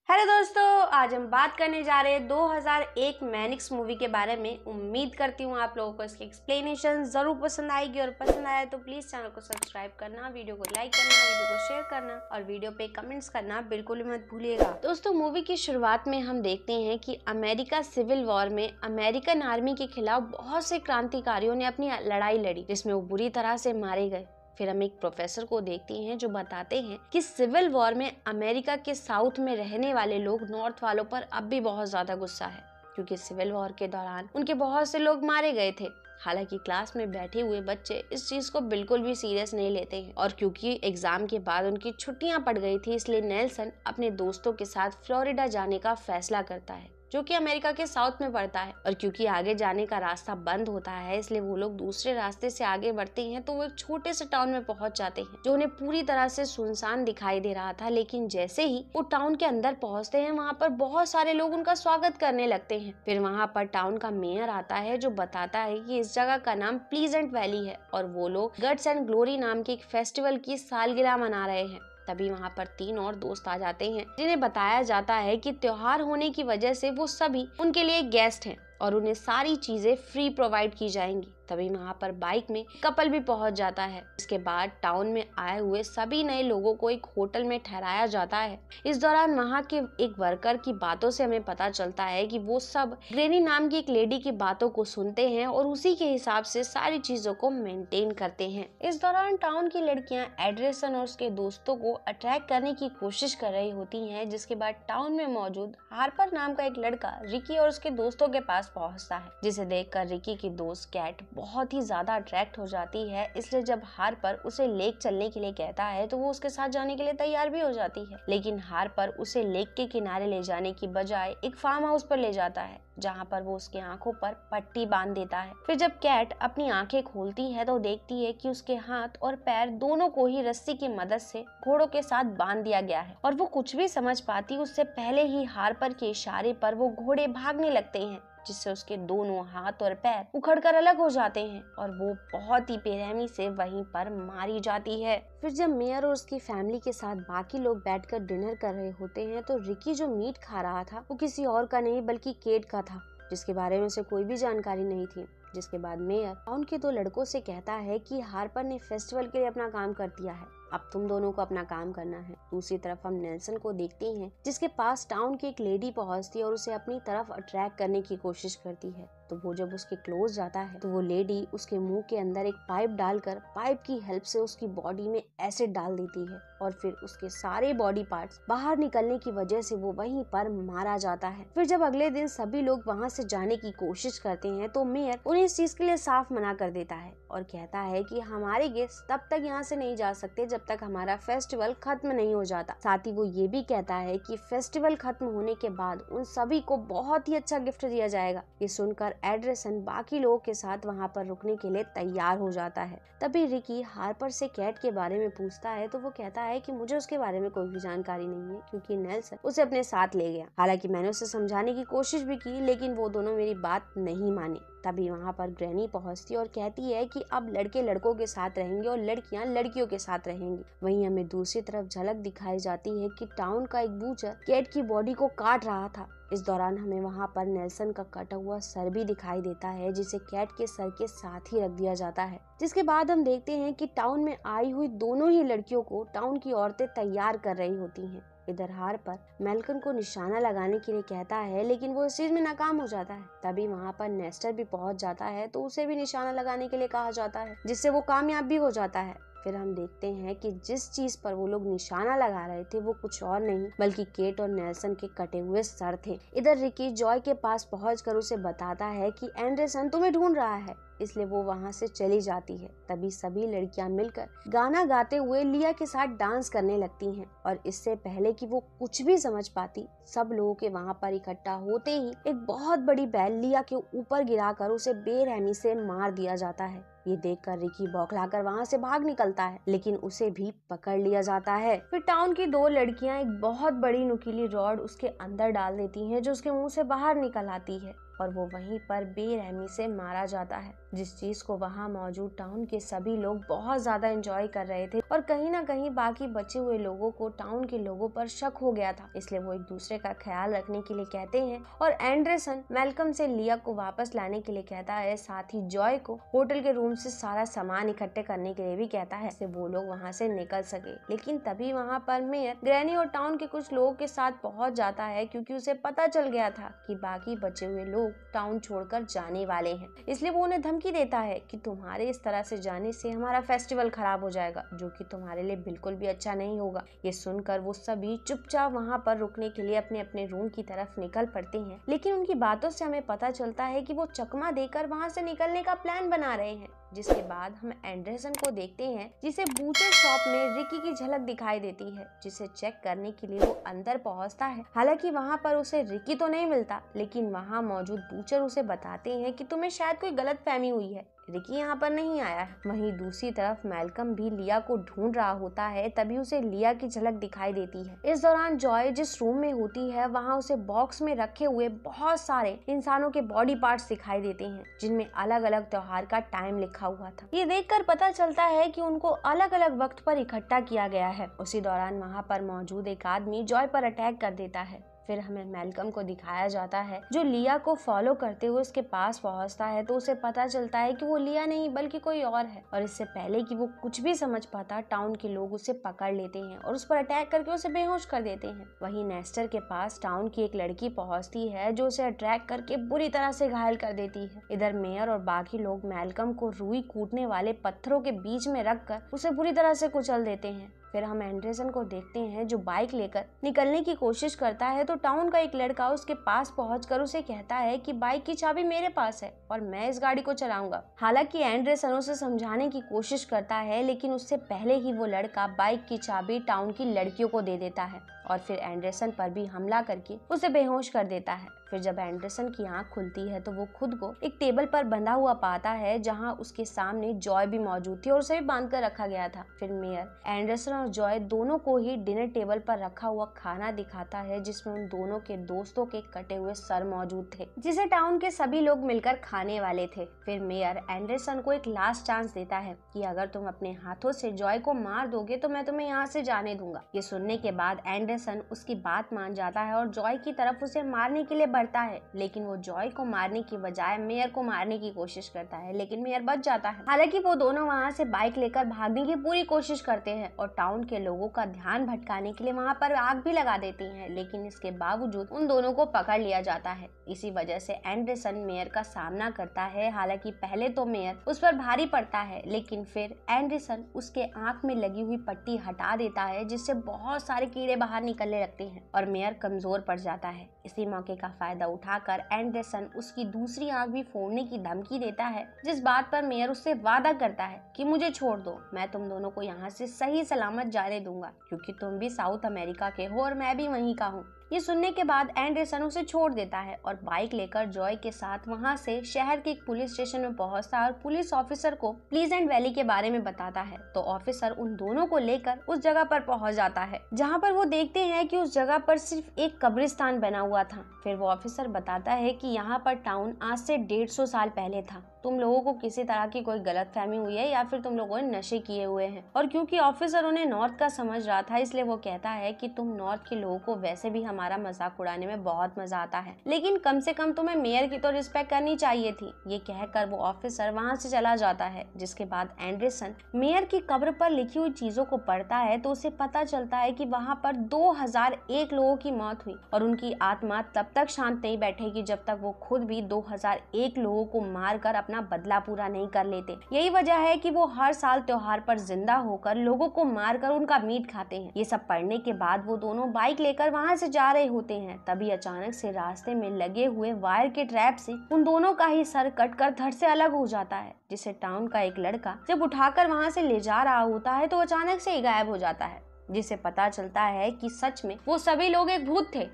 Hello दोस्तों, आज हम बात करने जा रहे हैं 2001 मैनिक्स मूवी के बारे में। उम्मीद करती हूँ आप लोगों को इसकी एक्सप्लेनेशन जरूर पसंद आएगी और पसंद आया तो प्लीज चैनल को सब्सक्राइब करना, वीडियो को लाइक करना, वीडियो को शेयर करना और वीडियो पे कमेंट्स करना बिल्कुल भी मत भूलिएगा। दोस्तों, मूवी की शुरुआत में हम देखते हैं कि अमेरिका सिविल वॉर में अमेरिकन आर्मी के खिलाफ बहुत से क्रांतिकारियों ने अपनी लड़ाई लड़ी, जिसमें वो बुरी तरह से मारे गए। फिर हम एक प्रोफेसर को देखते हैं जो बताते हैं कि सिविल वॉर में अमेरिका के साउथ में रहने वाले लोग नॉर्थ वालों पर अब भी बहुत ज्यादा गुस्सा है, क्योंकि सिविल वॉर के दौरान उनके बहुत से लोग मारे गए थे। हालांकि क्लास में बैठे हुए बच्चे इस चीज को बिल्कुल भी सीरियस नहीं लेते हैं और क्योंकि एग्जाम के बाद उनकी छुट्टियां पड़ गई थी, इसलिए नेल्सन अपने दोस्तों के साथ फ्लोरिडा जाने का फैसला करता है, जो कि अमेरिका के साउथ में पड़ता है। और क्योंकि आगे जाने का रास्ता बंद होता है, इसलिए वो लोग दूसरे रास्ते से आगे बढ़ते हैं। तो वो एक छोटे से टाउन में पहुंच जाते हैं जो उन्हें पूरी तरह से सुनसान दिखाई दे रहा था। लेकिन जैसे ही वो टाउन के अंदर पहुंचते हैं, वहाँ पर बहुत सारे लोग उनका स्वागत करने लगते हैं। फिर वहाँ पर टाउन का मेयर आता है जो बताता है कि इस जगह का नाम प्लीजेंट वैली है और वो लोग गट्स एंड ग्लोरी नाम के एक फेस्टिवल की सालगिरह मना रहे हैं। तभी वहाँ पर 3 और दोस्त आ जाते हैं जिन्हें बताया जाता है कि त्योहार होने की वजह से वो सभी उनके लिए गेस्ट हैं और उन्हें सारी चीजें फ्री प्रोवाइड की जाएंगी। तभी वहाँ पर बाइक में कपल भी पहुंच जाता है। इसके बाद टाउन में आए हुए सभी नए लोगों को एक होटल में ठहराया जाता है। इस दौरान वहाँ के एक वर्कर की बातों से हमें पता चलता है कि वो सब ग्रेनी नाम की एक लेडी की बातों को सुनते हैं और उसी के हिसाब से सारी चीजों को मेंटेन करते हैं। इस दौरान टाउन की लड़कियां एड्रेसन और उसके दोस्तों को अट्रैक्ट करने की कोशिश कर रही होती हैं, जिसके बाद टाउन में मौजूद हार्पर नाम का एक लड़का रिकी और उसके दोस्तों के पास पहुंचता है, जिसे देखकर रिकी की दोस्त कैट बहुत ही ज्यादा अट्रैक्ट हो जाती है। इसलिए जब हार्पर उसे लेक चलने के लिए कहता है तो वो उसके साथ जाने के लिए तैयार भी हो जाती है। लेकिन हार्पर उसे लेक के किनारे ले जाने की बजाय एक फार्म हाउस पर ले जाता है, जहाँ पर वो उसकी आंखों पर पट्टी बांध देता है। फिर जब कैट अपनी आंखें खोलती है तो देखती है कि उसके हाथ और पैर दोनों को ही रस्सी की मदद से घोड़ों के साथ बांध दिया गया है और वो कुछ भी समझ पाती उससे पहले ही हार्पर के इशारे पर वो घोड़े भागने लगते हैं, जिससे उसके दोनों हाथ और पैर उखड़कर अलग हो जाते हैं और वो बहुत ही बेरहमी से वहीं पर मारी जाती है। फिर जब मेयर और उसकी फैमिली के साथ बाकी लोग बैठकर डिनर कर रहे होते हैं तो रिकी जो मीट खा रहा था वो किसी और का नहीं बल्कि केट का था, जिसके बारे में उसे कोई भी जानकारी नहीं थी। जिसके बाद मेयर टाउन के 2 लड़कों से कहता है कि हार्पर ने फेस्टिवल के लिए अपना काम कर दिया है, अब तुम दोनों को अपना काम करना है। दूसरी तरफ हम नेल्सन को देखते हैं जिसके पास टाउन की एक लेडी पहुंचती है और उसे अपनी तरफ अट्रैक्ट करने की कोशिश करती है। तो वो जब उसके क्लोज जाता है तो वो लेडी उसके मुंह के अंदर एक पाइप डालकर पाइप की हेल्प से उसकी बॉडी में एसिड डाल देती है और फिर उसके सारे बॉडी पार्ट्स बाहर निकलने की वजह से वो वहीं पर मारा जाता है। फिर जब अगले दिन सभी लोग वहाँ से जाने की कोशिश करते हैं तो मेयर उन्हें इस चीज के लिए साफ मना कर देता है और कहता है कि हमारे गेस्ट तब तक यहाँ से नहीं जा सकते जब तक हमारा फेस्टिवल खत्म नहीं हो जाता। साथ ही वो ये भी कहता है कि फेस्टिवल खत्म होने के बाद उन सभी को बहुत ही अच्छा गिफ्ट दिया जाएगा। ये सुनकर एड्रेसन बाकी लोगों के साथ वहाँ पर रुकने के लिए तैयार हो जाता है। तभी रिकी हार्पर से कैट के बारे में पूछता है तो वो कहता है कि मुझे उसके बारे में कोई भी जानकारी नहीं है, क्योंकि नेल्सन उसे अपने साथ ले गया। हालांकि मैंने उसे समझाने की कोशिश भी की, लेकिन वो दोनों मेरी बात नहीं मानी। तभी वहाँ पर ग्रैनी पहुँचती और कहती है कि अब लड़के लड़कों के साथ रहेंगे और लड़कियाँ लड़कियों के साथ रहेंगी। वहीं हमें दूसरी तरफ झलक दिखाई जाती है कि टाउन का एक बूचर कैट की बॉडी को काट रहा था। इस दौरान हमें वहाँ पर नेल्सन का कटा हुआ सर भी दिखाई देता है, जिसे कैट के सर के साथ ही रख दिया जाता है। जिसके बाद हम देखते हैं कि टाउन में आई हुई दोनों ही लड़कियों को टाउन की औरतें तैयार कर रही होती हैं। इधर हार्पर मेल्कन को निशाना लगाने के लिए कहता है, लेकिन वो इस चीज में नाकाम हो जाता है। तभी वहाँ पर नेस्टर भी पहुँच जाता है तो उसे भी निशाना लगाने के लिए कहा जाता है, जिससे वो कामयाब भी हो जाता है। फिर हम देखते हैं कि जिस चीज पर वो लोग निशाना लगा रहे थे वो कुछ और नहीं बल्कि केट और नेल्सन के कटे हुए सर थे। इधर रिकी जॉय के पास पहुंचकर उसे बताता है कि एंडरसन तुम्हें ढूंढ रहा है, इसलिए वो वहाँ से चली जाती है। तभी सभी लड़कियां मिलकर गाना गाते हुए लिया के साथ डांस करने लगती हैं और इससे पहले कि वो कुछ भी समझ पाती, सब लोगों के वहाँ पर इकट्ठा होते ही एक बहुत बड़ी बैल लिया के ऊपर गिराकर उसे बेरहमी से मार दिया जाता है। ये देखकर रिकी बौखलाकर वहाँ से भाग निकलता है, लेकिन उसे भी पकड़ लिया जाता है। फिर टाउन की 2 लड़कियां एक बहुत बड़ी नुकीली रॉड उसके अंदर डाल देती हैं, जो उसके मुंह से बाहर निकल आती है। और वो वहीं पर बेरहमी से मारा जाता है, जिस चीज को वहाँ मौजूद टाउन के सभी लोग बहुत ज्यादा एंजॉय कर रहे थे और कहीं ना कहीं बाकी बचे हुए लोगों को टाउन के लोगों पर शक हो गया था। इसलिए वो एक दूसरे का ख्याल रखने के लिए कहते हैं और एंडरसन मैल्कम से लिया को वापस लाने के लिए कहता है, साथ ही जॉय को होटल के रूम से सारा सामान इकट्ठे करने के लिए भी कहता है, इससे वो लोग वहाँ से निकल सके। लेकिन तभी वहाँ पर मेयर ग्रैनी और टाउन के कुछ लोगों के साथ पहुँच जाता है, क्योंकि उसे पता चल गया था कि बाकी बचे हुए लोग टाउन छोड़कर जाने वाले हैं। इसलिए वो उन्हें धमकी देता है कि तुम्हारे इस तरह से जाने से हमारा फेस्टिवल खराब हो जाएगा, जो कि तुम्हारे लिए बिल्कुल भी अच्छा नहीं होगा। ये सुनकर वो सभी चुपचाप वहाँ पर रुकने के लिए अपने अपने रूम की तरफ निकल पड़ते हैं। लेकिन उनकी बातों से हमें पता चलता है कि वो चकमा देकर वहाँ से निकलने का प्लान बना रहे हैं। जिसके बाद हम एंडरसन को देखते हैं, जिसे बूचर शॉप में रिकी की झलक दिखाई देती है, जिसे चेक करने के लिए वो अंदर पहुंचता है। हालांकि वहां पर उसे रिकी तो नहीं मिलता, लेकिन वहां मौजूद बूचर उसे बताते हैं कि तुम्हें शायद कोई गलतफहमी हुई है, रिकी यहाँ पर नहीं आया है। वहीं दूसरी तरफ मैल्कम भी लिया को ढूंढ रहा होता है, तभी उसे लिया की झलक दिखाई देती है। इस दौरान जॉय जिस रूम में होती है, वहाँ उसे बॉक्स में रखे हुए बहुत सारे इंसानों के बॉडी पार्ट्स दिखाई देते हैं, जिनमें अलग अलग त्योहार का टाइम लिखा हुआ था। ये देखकर पता चलता है कि उनको अलग अलग वक्त पर इकट्ठा किया गया है। उसी दौरान वहाँ पर मौजूद एक आदमी जॉय पर अटैक कर देता है। फिर हमें मैल्कम को दिखाया जाता है, जो लिया को फॉलो करते हुए उसके पास पहुंचता है, तो उसे पता चलता है कि वो लिया नहीं बल्कि कोई और है। और इससे पहले कि वो कुछ भी समझ पाता, टाउन के लोग उसे पकड़ लेते हैं और उस पर अटैक करके उसे बेहोश कर देते हैं। वहीं नेस्टर के पास टाउन की एक लड़की पहुंचती है, जो उसे अटैक करके बुरी तरह से घायल कर देती है। इधर मेयर और बाकी लोग मैल्कम को रुई कूटने वाले पत्थरों के बीच में रखकर उसे बुरी तरह से कुचल देते हैं। फिर हम एंडरसन को देखते हैं, जो बाइक लेकर निकलने की कोशिश करता है, तो टाउन का एक लड़का उसके पास पहुंचकर उसे कहता है कि बाइक की चाबी मेरे पास है और मैं इस गाड़ी को चलाऊंगा। हालांकि एंडरसन उसे समझाने की कोशिश करता है, लेकिन उससे पहले ही वो लड़का बाइक की चाबी टाउन की लड़कियों को दे देता है और फिर एंडरसन पर भी हमला करके उसे बेहोश कर देता है। फिर जब एंडरसन की आंख खुलती है, तो वो खुद को एक टेबल पर बंधा हुआ पाता है, जहां उसके सामने जॉय भी मौजूद थी और उसे भी बांध कर रखा गया था। फिर मेयर एंडरसन और जॉय दोनों को ही डिनर टेबल पर रखा हुआ खाना दिखाता है, जिसमें उन दोनों के दोस्तों के कटे हुए सर मौजूद थे, जिसे टाउन के सभी लोग मिलकर खाने वाले थे। फिर मेयर एंडरसन को एक लास्ट चांस देता है कि अगर तुम अपने हाथों से जॉय को मार दोगे तो मैं तुम्हें यहाँ से जाने दूंगा। ये सुनने के बाद एंडरसन उसकी बात मान जाता है और जॉय की तरफ उसे मारने के लिए बढ़ता है, लेकिन वो जॉय को मारने की बजाय मेयर को मारने की कोशिश करता है, लेकिन मेयर बच जाता है। हालांकि वो दोनों वहाँ से बाइक लेकर भागने की पूरी कोशिश करते हैं और टाउन के लोगों का ध्यान भटकाने के लिए वहाँ पर आग भी लगा देती हैं, लेकिन इसके बावजूद उन दोनों को पकड़ लिया जाता है। इसी वजह से एंडरसन मेयर का सामना करता है। हालांकि पहले तो मेयर उस पर भारी पड़ता है, लेकिन फिर एंडरसन उसके आंख में लगी हुई पट्टी हटा देता है, जिससे बहुत सारे कीड़े बाहर निकलने लगते हैं और मेयर कमजोर पड़ जाता है। इसी मौके का फायदा उठाकर एंडरसन उसकी दूसरी आंख भी फोड़ने की धमकी देता है, जिस बात पर मेयर उससे वादा करता है कि मुझे छोड़ दो, मैं तुम दोनों को यहाँ से सही सलामत जाने दूंगा, क्योंकि तुम भी साउथ अमेरिका के हो और मैं भी वहीं का हूँ। ये सुनने के बाद एंडरसन उसे छोड़ देता है और बाइक लेकर जॉय के साथ वहां से शहर के एक पुलिस स्टेशन में पहुंचता है और पुलिस ऑफिसर को प्लीजेंट वैली के बारे में बताता है। तो ऑफिसर उन दोनों को लेकर उस जगह पर पहुंच जाता है, जहां पर वो देखते हैं कि उस जगह पर सिर्फ एक कब्रिस्तान बना हुआ था। फिर वो ऑफिसर बताता है कि यहाँ पर टाउन आज से 150 साल पहले था। तुम लोगों को किसी तरह की कोई गलतफहमी हुई है या फिर तुम लोगों ने नशे किए हुए हैं। और क्योंकि ऑफिसर उन्हें नॉर्थ का समझ रहा था, इसलिए वो कहता है कि तुम नॉर्थ के लोगों को वैसे भी हमारा मजाक उड़ाने में बहुत मजा आता है, लेकिन कम से कम तुम्हें मेयर की तो रिस्पेक्ट करनी चाहिए थी। ये कहकर वो ऑफिसर वहाँ से चला जाता है। जिसके बाद एंडरसन मेयर की कब्र पर लिखी हुई चीजों को पढ़ता है, तो उसे पता चलता है कि वहाँ पर 2001 लोगों की मौत हुई और उनकी आत्मा तब तक शांत नहीं बैठेगी जब तक वो खुद भी 2001 लोगों को मारकर अपना बदला पूरा नहीं कर लेते। यही वजह है कि वो हर साल त्योहार पर जिंदा होकर लोगों को मारकर उनका मीट खाते हैं। ये सब पढ़ने के बाद वो दोनों बाइक लेकर वहाँ से जा रहे होते हैं। तभी अचानक से रास्ते में लगे हुए वायर के ट्रैप से उन दोनों का ही सर कटकर धड़ से अलग हो जाता है, जिसे टाउन का एक लड़का जब उठाकर वहाँ से ले जा रहा होता है तो अचानक से ही गायब हो जाता है, जिसे पता चलता है कि सच में वो सभी लोग एक भूत थे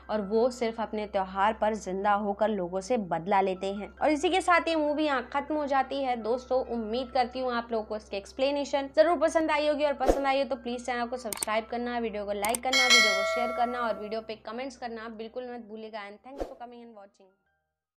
और वो सिर्फ अपने त्योहार पर जिंदा होकर लोगों से बदला लेते हैं। और इसी के साथ ये मूवी यहाँ खत्म हो जाती है। दोस्तों, उम्मीद करती हूँ आप लोगों को इसकी एक्सप्लेनेशन जरूर पसंद आई होगी, और पसंद आई हो तो प्लीज चैनल को सब्सक्राइब करना, वीडियो को लाइक करना, वीडियो को शेयर करना और वीडियो पे कमेंट्स करना बिल्कुल मत भूलिएगा। And thanks for coming and watching.